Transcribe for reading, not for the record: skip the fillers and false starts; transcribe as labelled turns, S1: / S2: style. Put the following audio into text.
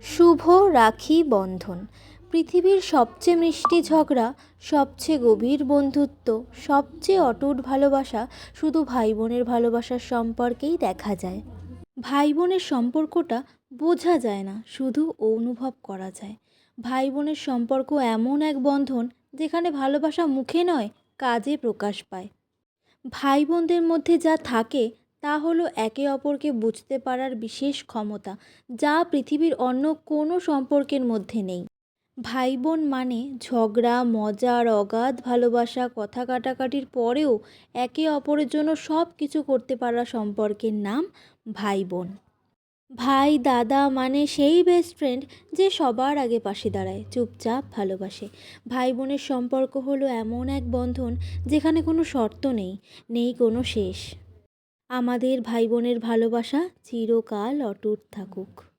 S1: শুভ রাখি বন্ধন। পৃথিবীর সবচেয়ে মিষ্টি ঝগড়া, সবচেয়ে গভীর বন্ধুত্ব, সবচেয়ে অটুট ভালোবাসা শুধু ভাই বোনের ভালোবাসার সম্পর্কেই দেখা যায়। ভাই বোনের সম্পর্কটা বোঝা যায় না, শুধু অনুভব করা যায়। ভাই বোনের সম্পর্ক এমন এক বন্ধন যেখানে ভালোবাসা মুখে নয়, কাজে প্রকাশ পায়। ভাই বোনদের মধ্যে যা থাকে তা হলো একে অপরকে বুঝতে পারার বিশেষ ক্ষমতা, যা পৃথিবীর অন্য কোনো সম্পর্কের মধ্যে নেই। ভাই বোন মানে ঝগড়া, মজা আর অগাধ ভালোবাসা, কথা কাটাকাটির পরেও একে অপরের জন্য সব কিছু করতে পারা সম্পর্কের নাম ভাই বোন। ভাই দাদা মানে সেই বেস্ট ফ্রেন্ড যে সবার আগে পাশে দাঁড়ায়, চুপচাপ ভালোবাসে। ভাই বোনের সম্পর্ক হলো এমন এক বন্ধন যেখানে কোনো শর্ত নেই, নেই কোনো শেষ। আমাদের ভাই বোনের ভালোবাসা চিরকাল অটুট থাকুক।